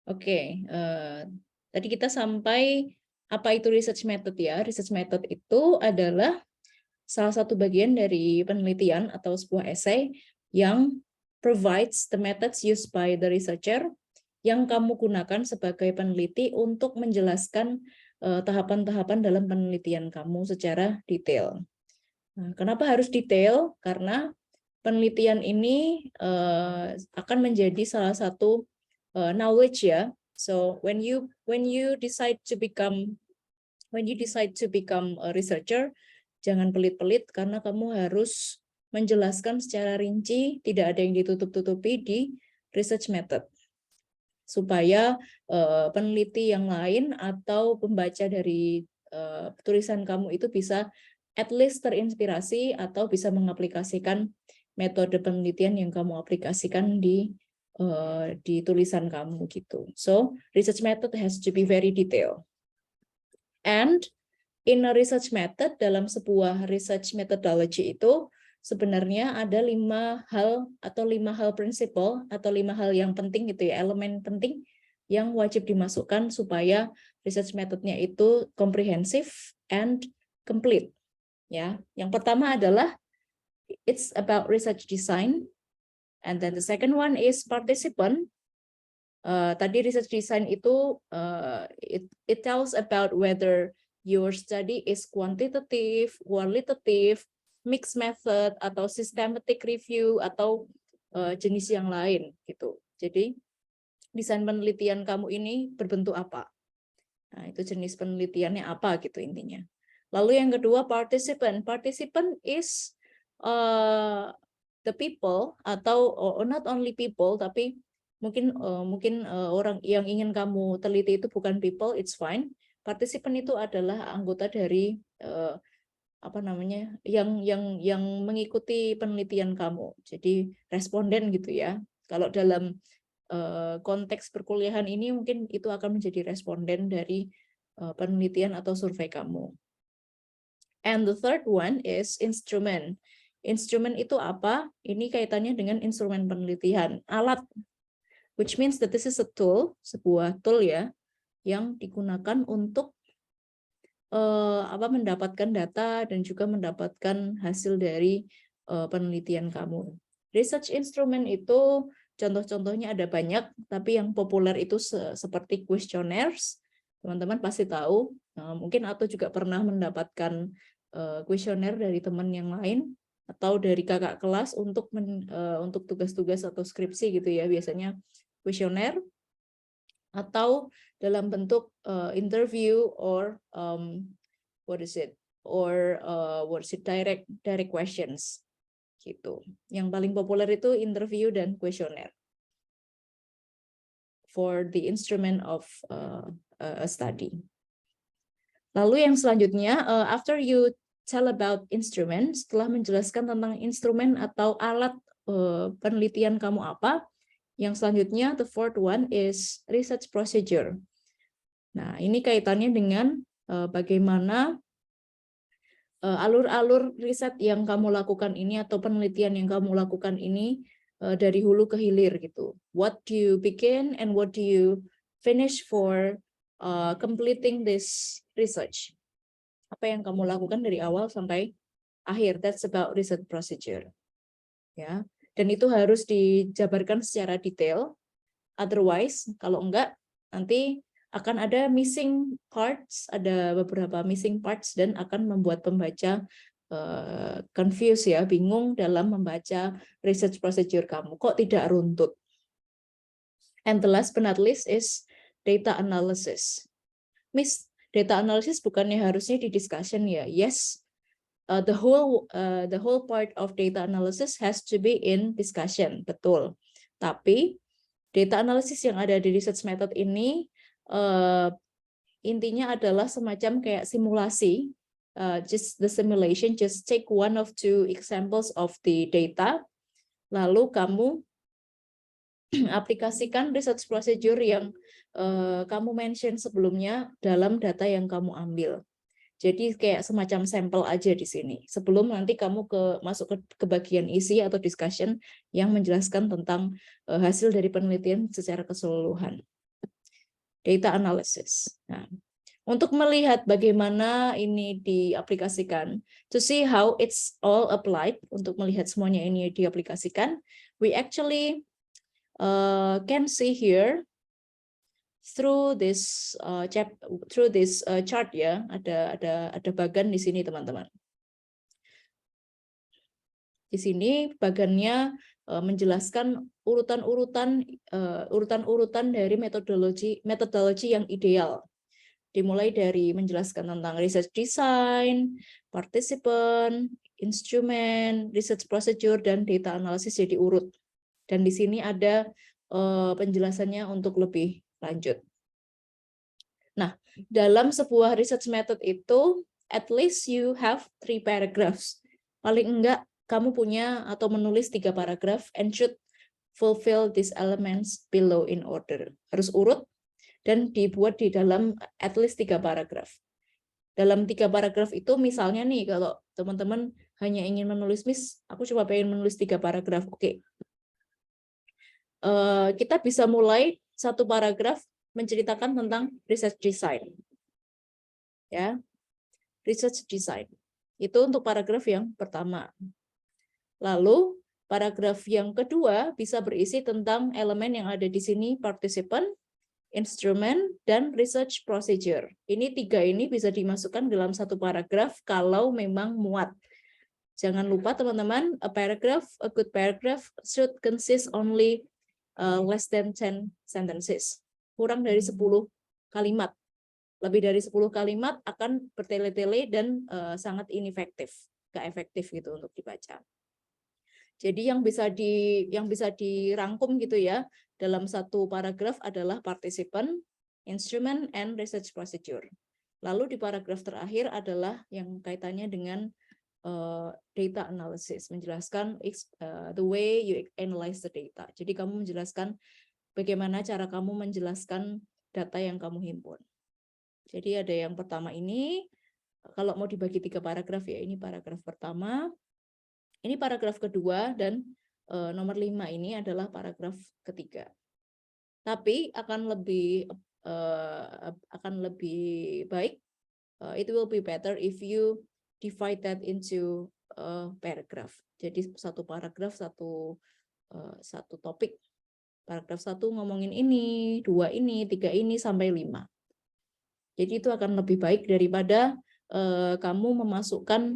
Oke, tadi kita sampai apa itu research method ya. Research method itu adalah salah satu bagian dari penelitian atau sebuah esai yang provides the methods used by the researcher yang kamu gunakan sebagai peneliti untuk menjelaskan tahapan-tahapan dalam penelitian kamu secara detail. Nah, kenapa harus detail? Karena penelitian ini akan menjadi salah satu knowledge ya. So when you decide to become a researcher, jangan pelit-pelit karena kamu harus menjelaskan secara rinci, tidak ada yang ditutup-tutupi di research method. Supaya peneliti yang lain atau pembaca dari tulisan kamu itu bisa at least terinspirasi atau bisa mengaplikasikan metode penelitian yang kamu aplikasikan di tulisan kamu gitu. So, research method has to be very detailed. And in a research method, dalam sebuah research methodology itu sebenarnya ada 5 hal atau 5 hal prinsipal atau 5 hal yang penting gitu ya, elemen penting yang wajib dimasukkan supaya research methodnya itu komprehensif and complete. Ya, yang pertama adalah it's about research design, and then the second one is participant. Tadi research design itu it tells about whether your study is quantitative, qualitative, mixed method, atau systematic review, atau jenis yang lain gitu. Jadi desain penelitian kamu ini berbentuk apa? Nah, itu jenis penelitiannya apa gitu intinya. Lalu yang kedua participant. Participant is the people atau not only people tapi mungkin orang yang ingin kamu teliti itu bukan people, it's fine. Participant itu adalah anggota dari apa namanya yang mengikuti penelitian kamu. Jadi responden gitu ya. Kalau dalam konteks perkuliahan ini mungkin itu akan menjadi responden dari penelitian atau survei kamu. And the third one is instrument. Instrumen itu apa? Ini kaitannya dengan instrumen penelitian, alat, which means that this is a tool, sebuah tool ya, yang digunakan untuk mendapatkan data dan juga mendapatkan hasil dari penelitian kamu. Research instrument itu contoh-contohnya ada banyak, tapi yang populer itu seperti questionnaires. Teman-teman pasti tahu, mungkin atau juga pernah mendapatkan kuesioner dari teman yang lain atau dari kakak kelas untuk tugas-tugas atau skripsi gitu ya, biasanya kuesioner atau dalam bentuk interview or direct questions gitu. Yang paling populer itu interview dan kuesioner for the instrument of a study. Lalu yang selanjutnya, after you tell about instrument, setelah menjelaskan tentang instrumen atau alat penelitian kamu apa, yang selanjutnya, the fourth one is research procedure. Nah, ini kaitannya dengan bagaimana alur-alur riset yang kamu lakukan ini atau penelitian yang kamu lakukan ini dari hulu ke hilir gitu. What do you begin and what do you finish for completing this research? Apa yang kamu lakukan dari awal sampai akhir? That's about research procedure. Ya, dan itu harus dijabarkan secara detail. Otherwise, kalau enggak, nanti akan ada missing parts, ada beberapa missing parts dan akan membuat pembaca confused ya, bingung dalam membaca research procedure kamu. Kok tidak runtut? And the last but not least is data analysis. Miss, data analysis bukannya harusnya di discussion ya? Yes, the whole part of data analysis has to be in discussion, betul. Tapi data analysis yang ada di research method ini intinya adalah semacam kayak simulasi, just the simulation, just take one of two examples of the data, lalu kamu aplikasikan research procedure yang kamu mention sebelumnya dalam data yang kamu ambil. Jadi kayak semacam sampel aja di sini. Sebelum nanti kamu masuk ke bagian isi atau discussion yang menjelaskan tentang hasil dari penelitian secara keseluruhan. data analysis. Nah, untuk melihat bagaimana ini diaplikasikan, to see how it's all applied, untuk melihat semuanya ini diaplikasikan, we actually can see here through this chart ya, ada bagan di sini teman-teman. Di sini bagannya menjelaskan urutan-urutan dari metodologi yang ideal. Dimulai dari menjelaskan tentang research design, participant, instrument, research procedure, dan data analysis jadi urut. Dan di sini ada penjelasannya untuk lebih lanjut. Nah, dalam sebuah research method itu, at least you have 3 paragraphs. Paling enggak, kamu punya atau menulis 3 paragraf and should fulfill these elements below in order. Harus urut dan dibuat di dalam at least 3 paragraf. Dalam 3 paragraf itu misalnya nih, kalau teman-teman hanya ingin menulis, Miss, aku cuma pengen menulis 3 paragraf. Oke. Kita bisa mulai 1 paragraf menceritakan tentang research design. Ya. Research design. Itu untuk paragraf yang pertama. Lalu paragraf yang kedua bisa berisi tentang elemen yang ada di sini, participant, instrument, dan research procedure. Ini 3 ini bisa dimasukkan dalam 1 paragraf kalau memang muat. Jangan lupa teman-teman, a good paragraph should consist only less than 10 sentences. Kurang dari 10 kalimat. Lebih dari 10 kalimat akan bertele-tele dan sangat inefektif, nggak efektif gitu untuk dibaca. Jadi yang bisa dirangkum gitu ya dalam 1 paragraf adalah participant, instrument, and research procedure. Lalu di paragraf terakhir adalah yang kaitannya dengan data analysis, menjelaskan the way you analyze the data. Jadi kamu menjelaskan bagaimana cara kamu menjelaskan data yang kamu himpun. Jadi ada yang pertama ini, kalau mau dibagi 3 paragraf ya, ini paragraf pertama, ini paragraf kedua, dan nomor 5 ini adalah paragraf ketiga. Tapi akan lebih baik, it will be better if you divide that into paragraph. Jadi 1 paragraf satu topik. Paragraf 1 ngomongin ini, 2 ini, 3 ini, sampai 5. Jadi itu akan lebih baik daripada kamu memasukkan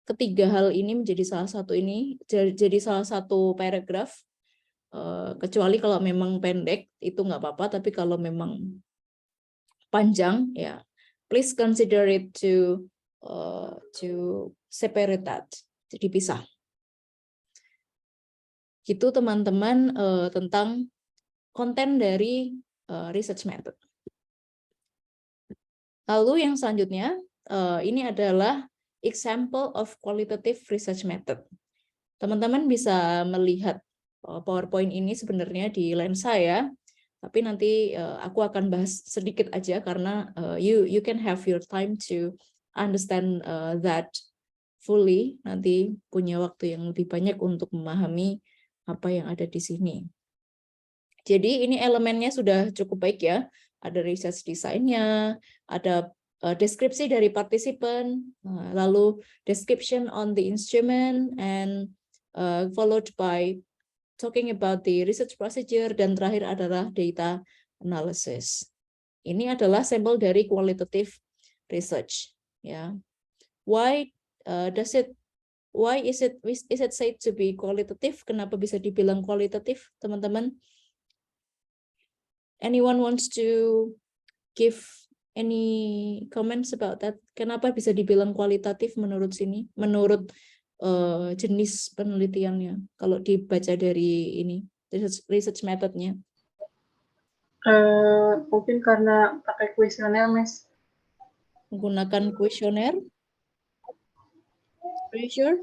ketiga hal ini menjadi salah satu paragraf. Kecuali kalau memang pendek itu nggak apa-apa, tapi kalau memang panjang ya, please consider it to separate that, jadi pisah. Gitu teman-teman tentang konten dari research method. Lalu yang selanjutnya, ini adalah example of qualitative research method. Teman-teman bisa melihat PowerPoint ini sebenarnya di lensa ya, tapi nanti aku akan bahas sedikit aja karena you can have your time to understand that fully. Nanti punya waktu yang lebih banyak untuk memahami apa yang ada di sini. Jadi ini elemennya sudah cukup baik ya. Ada research design-nya, ada deskripsi dari partisipan, lalu description on the instrument, and followed by talking about the research procedure, dan terakhir adalah data analysis. Ini adalah sampel dari qualitative research. Ya, why is it said to be qualitative? Kenapa bisa dibilang kualitatif, teman-teman? Anyone wants to give any comments about that? Kenapa bisa dibilang kualitatif menurut sini? Menurut jenis penelitiannya, kalau dibaca dari ini research methodnya? Mungkin karena pakai kuesioner, Miss. Menggunakan kuesioner? Are you sure?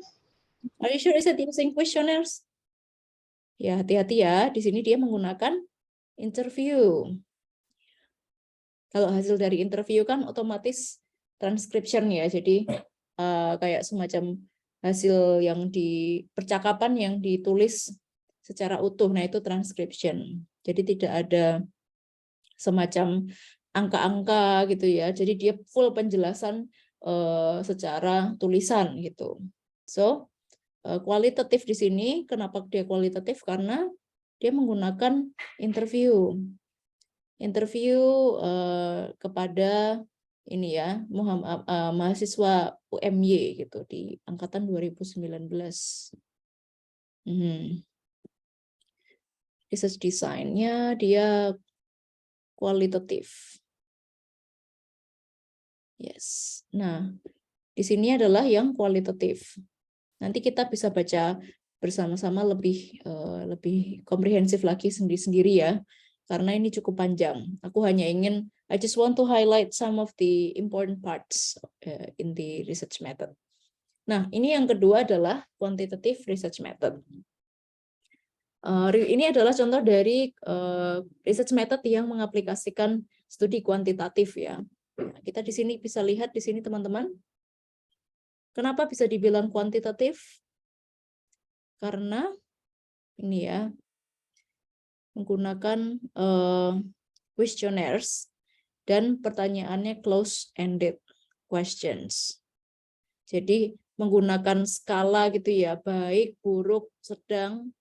Are you sure is it using questionnaires? Ya, hati-hati ya. Di sini dia menggunakan interview. Kalau hasil dari interview kan otomatis transcription ya. Jadi kayak semacam hasil yang di percakapan yang ditulis secara utuh. Nah, itu transcription. Jadi tidak ada semacam angka-angka gitu ya. Jadi dia full penjelasan secara tulisan gitu. So kualitatif di sini, kenapa dia kualitatif? Karena dia menggunakan interview kepada ini ya mahasiswa UMY gitu di angkatan 2019. Research design-nya dia kualitatif. Yes. Nah, di sini adalah yang kualitatif. Nanti kita bisa baca bersama-sama lebih komprehensif lagi sendiri-sendiri ya, karena ini cukup panjang. Aku hanya ingin, I just want to highlight some of the important parts in the research method. Nah, ini yang kedua adalah quantitative research method. Ini adalah contoh dari research method yang mengaplikasikan studi kuantitatif ya. Kita di sini bisa lihat di sini teman-teman. Kenapa bisa dibilang kuantitatif? Karena ini ya menggunakan questionnaires dan pertanyaannya close-ended questions. Jadi menggunakan skala gitu ya, baik, buruk, sedang,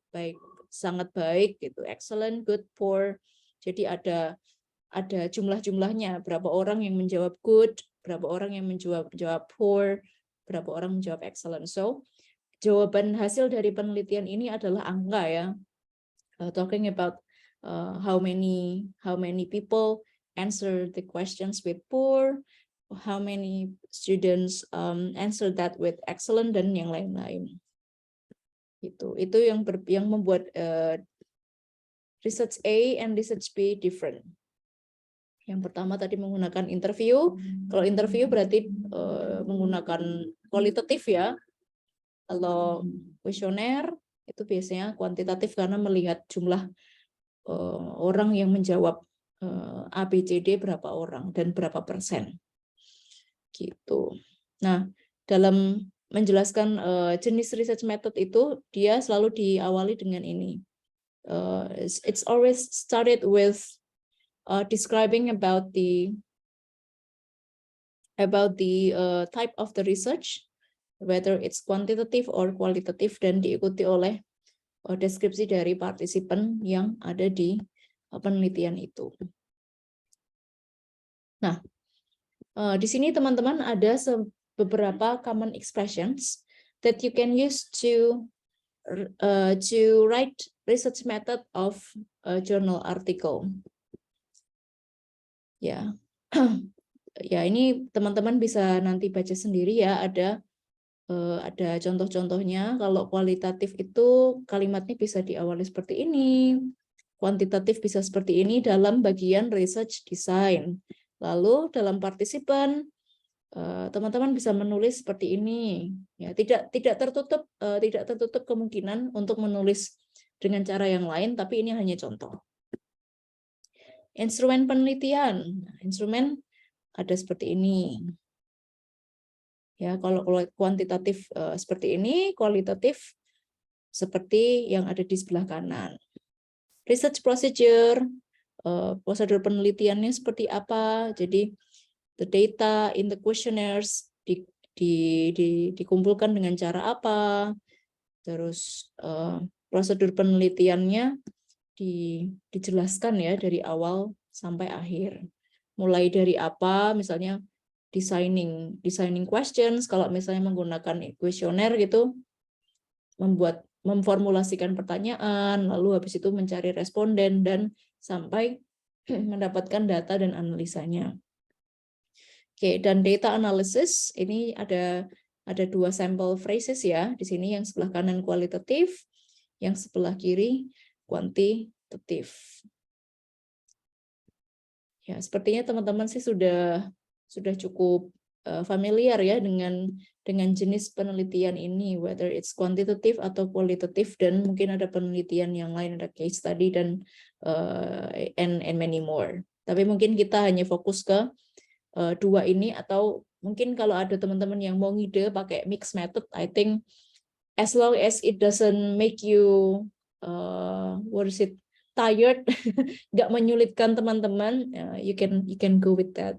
baik, sangat baik gitu, excellent, good, poor. Jadi ada jumlah-jumlahnya, berapa orang yang menjawab good, berapa orang yang menjawab poor, berapa orang menjawab excellent. So, jawaban hasil dari penelitian ini adalah angka ya. Talking about how many people answer the questions with poor, how many students answer that with excellent, dan yang lain-lain. Itu yang membuat research A and research B different. Yang pertama tadi menggunakan interview. Kalau interview berarti menggunakan kualitatif ya. Kalau kuesioner itu biasanya kuantitatif karena melihat jumlah orang yang menjawab A, B, C, D berapa orang dan berapa persen. Gitu. Nah, dalam menjelaskan jenis research method itu dia selalu diawali dengan ini. It's always started with describing about the type of the research, whether it's quantitative or qualitative, dan diikuti oleh deskripsi dari partisipan yang ada di penelitian itu. Nah, di sini teman-teman ada beberapa common expressions that you can use to write research method of a journal article. Ya, ya ini teman-teman bisa nanti baca sendiri ya. Ada contoh-contohnya. Kalau kualitatif itu kalimatnya bisa diawali seperti ini, kuantitatif bisa seperti ini dalam bagian research design. Lalu dalam partisipan teman-teman bisa menulis seperti ini. Ya, tidak tertutup kemungkinan untuk menulis dengan cara yang lain, tapi ini hanya contoh. Instrumen penelitian, instrumen ada seperti ini. Ya, kalau kuantitatif seperti ini, kualitatif seperti yang ada di sebelah kanan. Research procedure, prosedur penelitiannya seperti apa? Jadi the data in the questionnaires dikumpulkan dengan cara apa? Terus prosedur penelitiannya dijelaskan ya dari awal sampai akhir. Mulai dari apa, misalnya designing questions, kalau misalnya menggunakan kuesioner gitu, memformulasikan pertanyaan, lalu habis itu mencari responden dan sampai mendapatkan data dan analisanya. Oke, dan data analysis ini ada dua sampel phrases ya. Di sini yang sebelah kanan kualitatif, yang sebelah kiri kuantitatif. Ya, sepertinya teman-teman sih sudah cukup familiar ya dengan jenis penelitian ini, whether it's quantitative atau kualitatif, dan mungkin ada penelitian yang lain, ada case study dan and many more. Tapi mungkin kita hanya fokus ke dua ini, atau mungkin kalau ada teman-teman yang mau ngide pakai mixed method, I think as long as it doesn't make you tired, nggak menyulitkan teman-teman, you can go with that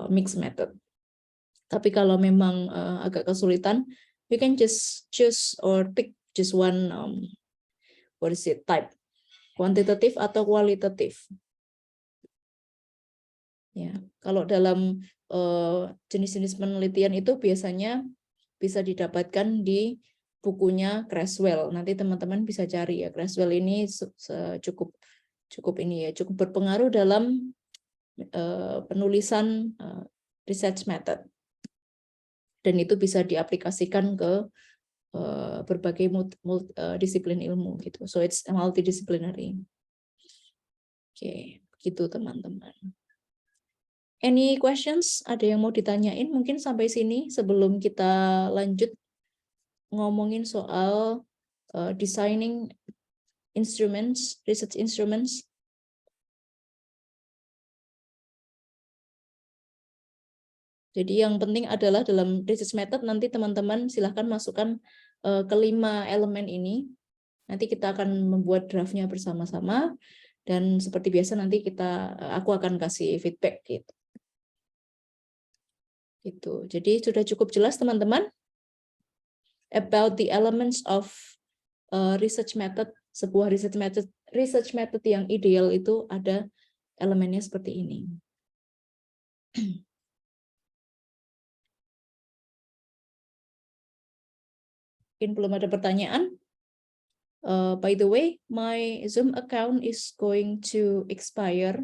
mixed method. Tapi kalau memang agak kesulitan, you can just choose or pick just one type, kuantitatif atau kualitatif. Ya, kalau dalam jenis-jenis penelitian itu biasanya bisa didapatkan di bukunya Creswell. Nanti teman-teman bisa cari ya. Creswell ini cukup ini ya, cukup berpengaruh dalam penulisan research method. Dan itu bisa diaplikasikan ke berbagai disiplin ilmu gitu. So it's multidisciplinary. Oke, gitu teman-teman. Any questions? Ada yang mau ditanyain mungkin sampai sini sebelum kita lanjut ngomongin soal designing instruments, research instruments. Jadi yang penting adalah dalam research method nanti teman-teman silahkan masukkan kelima elemen ini. Nanti kita akan membuat draftnya bersama-sama dan seperti biasa nanti aku akan kasih feedback gitu. Gitu. Jadi sudah cukup jelas teman-teman about the elements of research method. Sebuah research method yang ideal itu ada elemennya seperti ini. Mungkin belum ada pertanyaan. By the way, my Zoom account is going to expire.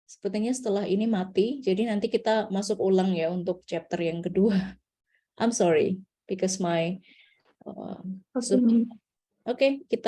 Sepertinya setelah ini mati, jadi nanti kita masuk ulang ya untuk chapter yang kedua. I'm sorry, because my Zoom. Oke, kita